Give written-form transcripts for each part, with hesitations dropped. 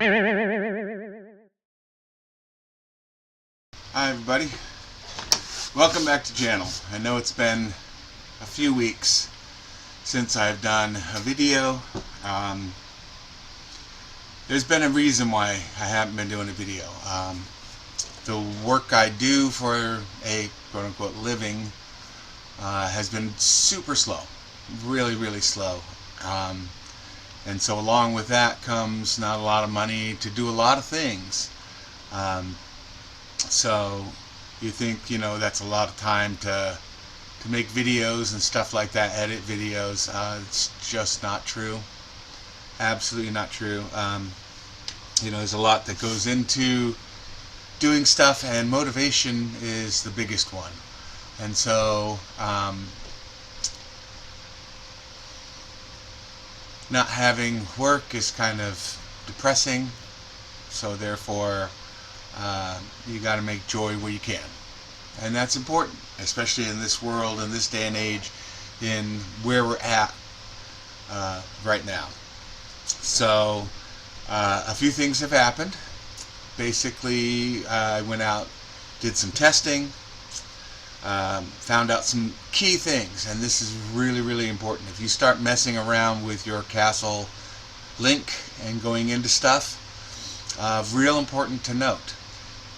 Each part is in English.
Hi everybody, welcome back to the channel. I know it's been a few weeks since I've done a video. There's been a reason why I haven't been doing a video. The work I do for a quote-unquote living has been super slow, really slow. And so along with that comes not a lot of money to do a lot of things. So you think, that's a lot of time to make videos and stuff like that, edit videos. It's just not true. Absolutely not true. There's a lot that goes into doing stuff, and motivation is the biggest one. And so not having work is kind of depressing, so therefore you got to make joy where you can, and that's important, especially in this world, in this day and age, in where we're at right now. So a few things have happened. Basically, I went out, did some testing, found out some key things, and this is really important. If you start messing around with your Castle link and going into stuff, real important to note,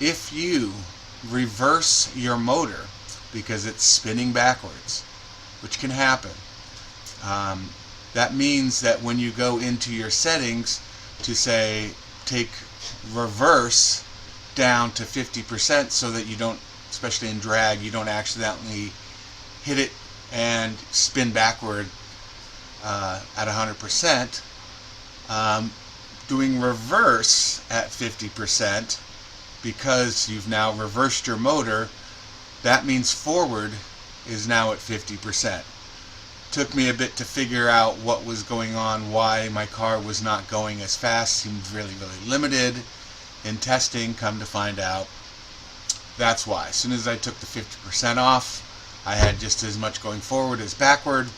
if you reverse your motor because it's spinning backwards, which can happen, that means that when you go into your settings to say take reverse down to 50% so that you don't, especially in drag, you don't accidentally hit it and spin backward at 100%, doing reverse at 50%, because you've now reversed your motor, that means forward is now at 50%. Took me a bit to figure out what was going on, why my car was not going as fast, seemed really limited in testing. Come to find out, that's why. As soon as I took the 50% off, I had just as much going forward as backward.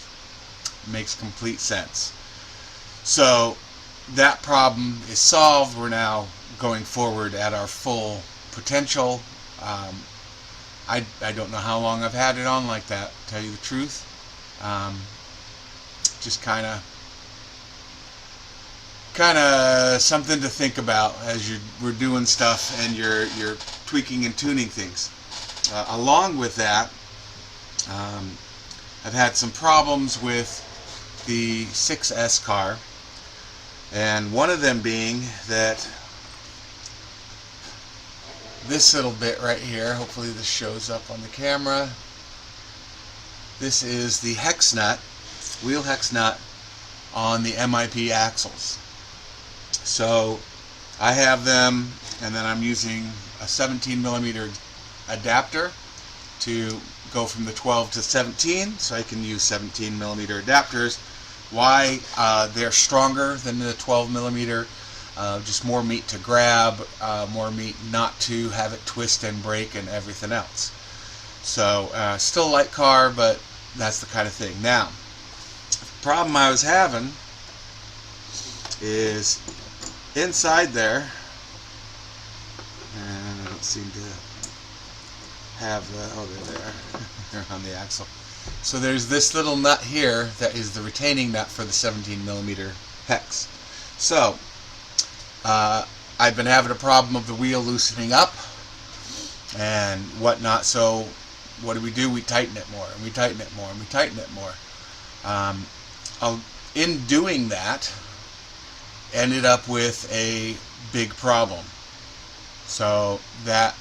Makes complete sense. So that problem is solved. We're now going forward at our full potential. I don't know how long I've had it on like that, to tell you the truth. Just kind of something to think about as we're doing stuff and you're tweaking and tuning things. Along with that, I've had some problems with the 6S car, and one of them being that this little bit right here, hopefully this shows up on the camera, this is the hex nut, wheel hex nut on the MIP axles. So I have them, and then I'm using a 17mm adapter to go from the 12 to 17, so I can use 17mm adapters. Why? They're stronger than the 12mm, just more meat to grab, more meat not to have it twist and break and everything else. So still a light car, but that's the kind of thing. Now, the problem I was having is inside there, and I don't seem to have the, oh, they're there. They're on the axle. So there's this little nut here that is the retaining nut for the 17mm hex. So I've been having a problem of the wheel loosening up and whatnot, so what do? We tighten it more, and we tighten it more, and we tighten it more. In doing that, ended up with a big problem. So that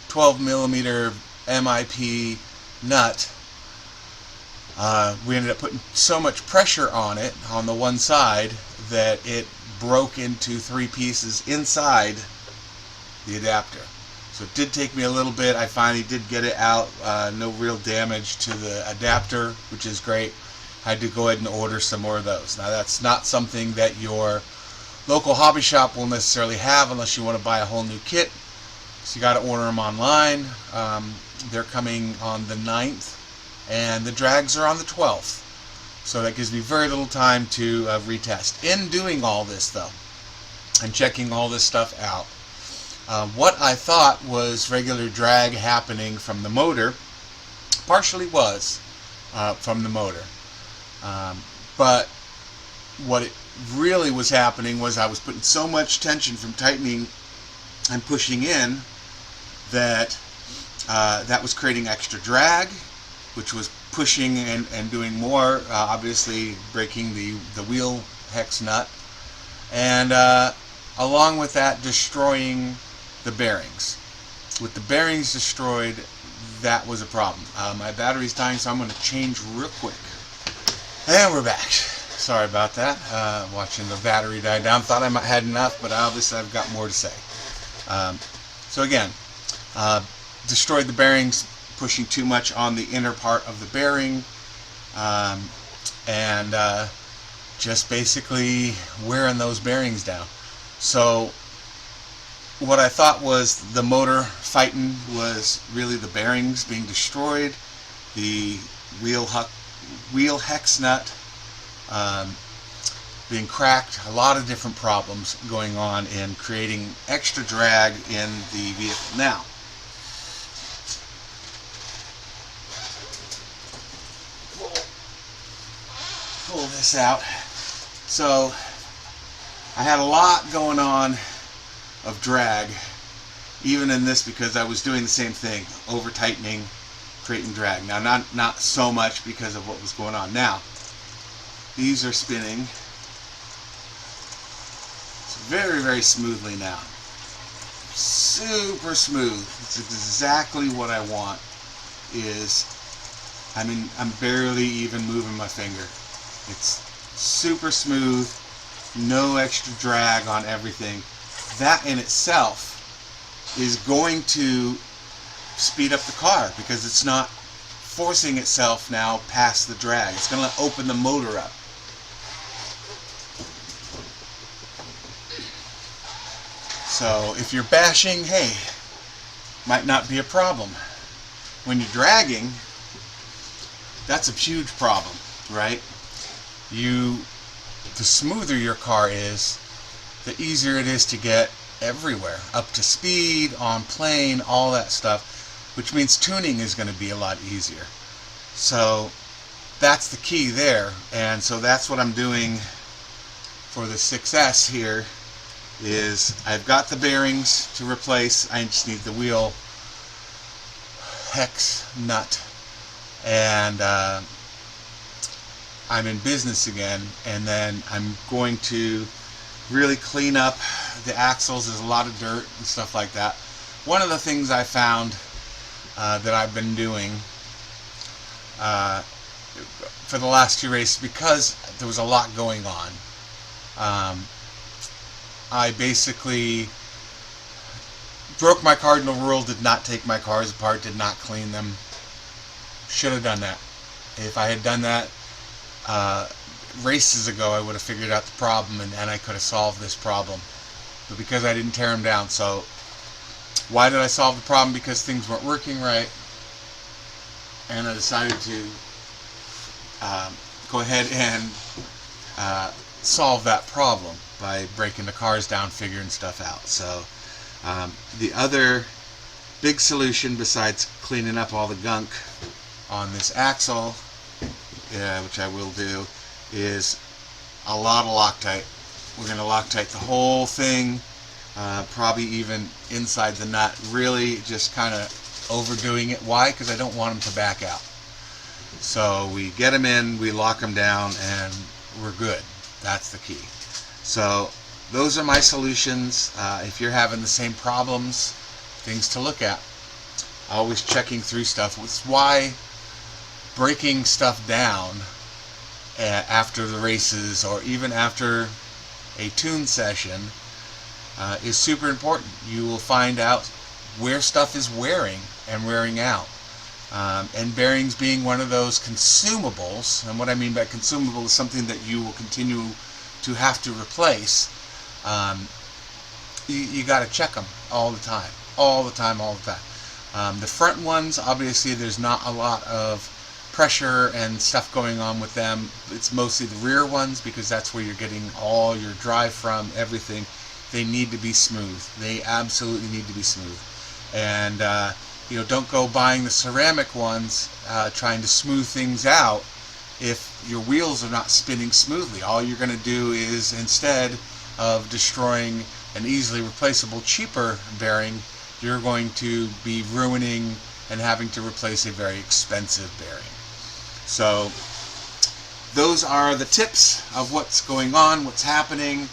12mm MIP nut, we ended up putting so much pressure on it on the one side that it broke into 3 pieces inside the adapter. So it did take me a little bit. I finally did get it out. No real damage to the adapter, which is great. I had to go ahead and order some more of those. Now that's not something that your local hobby shop will necessarily have unless you want to buy a whole new kit. So you got to order them online. They're coming on the 9th, and the drags are on the 12th. So that gives me very little time to retest. In doing all this, though, and checking all this stuff out. What I thought was regular drag happening from the motor partially was from the motor. But what it really was happening was I was putting so much tension from tightening and pushing in that that was creating extra drag, which was pushing and doing more, obviously breaking the wheel hex nut, and along with that, destroying the bearings. With the bearings destroyed, that was a problem. My battery's dying, so I'm going to change real quick. And we're back. Sorry about that. Watching the battery die down. Thought I might had enough, but obviously I've got more to say. So again, destroyed the bearings, pushing too much on the inner part of the bearing, and just basically wearing those bearings down. So what I thought was the motor fighting was really the bearings being destroyed, the wheel hex nut being cracked, a lot of different problems going on in creating extra drag in the vehicle. Now, pull this out. So I had a lot going on of drag even in this, because I was doing the same thing, over tightening, creating drag. Now not so much because of what was going on. Now these are spinning very, very smoothly now. Super smooth. It's exactly what I want. I'm barely even moving my finger. It's super smooth, no extra drag on everything. That in itself is going to speed up the car, because it's not forcing itself now past the drag. It's going to open the motor up. So if you're bashing, hey, might not be a problem. When you're dragging, that's a huge problem, right? The smoother your car is, the easier it is to get everywhere, up to speed, on plane, all that stuff, which means tuning is going to be a lot easier. So that's the key there, and so that's what I'm doing for the 6S here. Is I've got the bearings to replace, I just need the wheel hex nut, and I'm in business again. And then I'm going to really clean up the axles. There's a lot of dirt and stuff like that. One of the things I found that I've been doing for the last 2 races, because there was a lot going on, I basically broke my cardinal rule, did not take my cars apart, did not clean them. Should have done that. If I had done that races ago, I would have figured out the problem, and I could have solved this problem. But because I didn't tear them down. So why did I solve the problem? Because things weren't working right, and I decided to go ahead and solve that problem by breaking the cars down, figuring stuff out. So the other big solution, besides cleaning up all the gunk on this axle, which I will do, is a lot of Loctite. We're going to Loctite the whole thing, probably even inside the nut, really just kind of overdoing it. Why? Because I don't want them to back out. So we get them in, we lock them down, and we're good. That's the key. So those are my solutions. If you're having the same problems, things to look at. Always checking through stuff. It's why breaking stuff down after the races, or even after a tune session, is super important. You will find out where stuff is wearing and wearing out. And bearings being one of those consumables, and what I mean by consumable is something that you will continue to have to replace. You got to check them all the time. The front ones, obviously there's not a lot of pressure and stuff going on with them. It's mostly the rear ones, because that's where you're getting all your drive from, everything. they need to be smooth. They absolutely need to be smooth. And don't go buying the ceramic ones trying to smooth things out if your wheels are not spinning smoothly. All you're going to do is, instead of destroying an easily replaceable cheaper bearing, you're going to be ruining and having to replace a very expensive bearing. So those are the tips of what's going on, what's happening.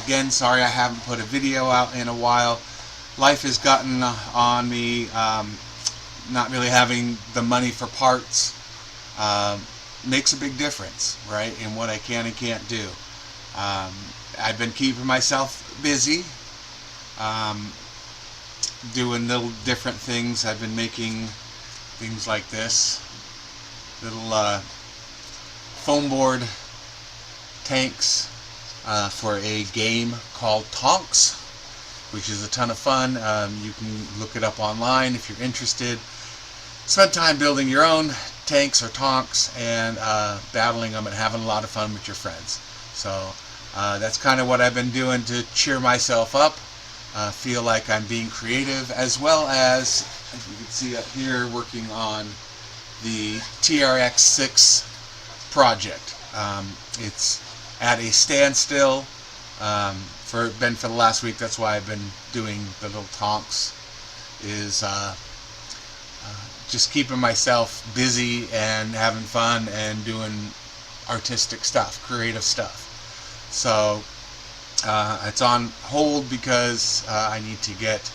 Again, sorry I haven't put a video out in a while. Life has gotten on me. Not really having the money for parts makes a big difference, right, in what I can and can't do. I've been keeping myself busy, doing little different things. I've been making things like this, little foam board tanks for a game called Tonks, which is a ton of fun. You can look it up online if you're interested. Spend time building your own tanks or tonks and battling them and having a lot of fun with your friends. So that's kind of what I've been doing to cheer myself up, feel like I'm being creative, as well as you can see up here, working on the TRX-6 project. It's at a standstill for the last week. That's why I've been doing the little tonks, is just keeping myself busy and having fun and doing artistic stuff, creative stuff. So it's on hold because I need to get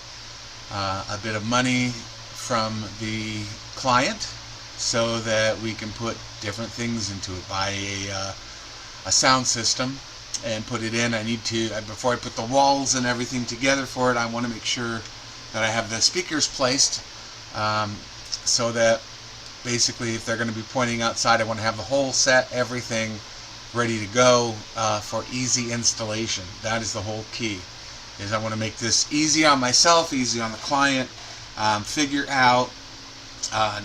a bit of money from the client so that we can put different things into it. Buy a sound system and put it in. I need to, before I put the walls and everything together for it, I want to make sure that I have the speakers placed, so that basically if they're going to be pointing outside, I want to have the whole set, everything ready to go for easy installation. That is the whole key, is I want to make this easy on myself, easy on the client, figure out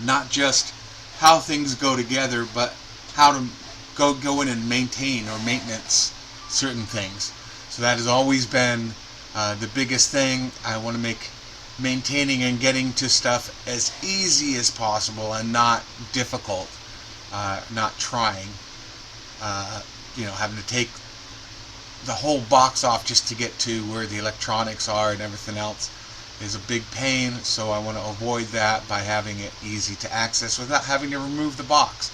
not just how things go together, but how to go in and maintain or maintenance certain things. So that has always been the biggest thing. I want to make maintaining and getting to stuff as easy as possible and not difficult, not trying, having to take the whole box off just to get to where the electronics are and everything else is a big pain. So I want to avoid that by having it easy to access without having to remove the box.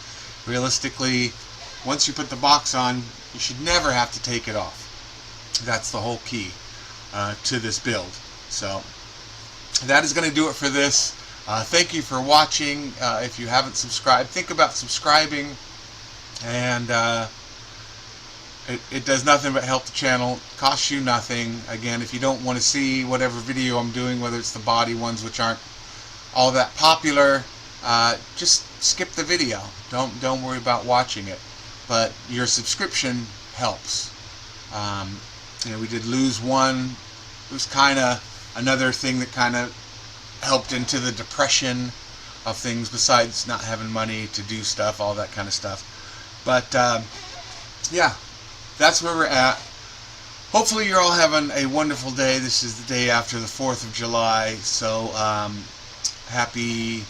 Realistically, once you put the box on, you should never have to take it off. That's the whole key to this build. So that is going to do it for this. Thank you for watching. If you haven't subscribed, think about subscribing. And it does nothing but help the channel. Costs you nothing. Again, if you don't want to see whatever video I'm doing, whether it's the body ones, which aren't all that popular, just skip the video. Don't worry about watching it. But your subscription helps. We did lose one. It was kind of another thing that kind of helped into the depression of things, besides not having money to do stuff, all that kind of stuff. But yeah, that's where we're at. Hopefully you're all having a wonderful day. This is the day after the 4th of July, so happy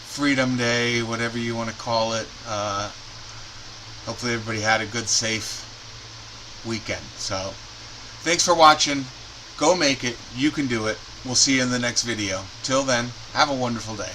Freedom Day, whatever you want to call it. Hopefully everybody had a good, safe weekend. So thanks for watching. Go make it. You can do it. We'll see you in the next video. Till then, have a wonderful day.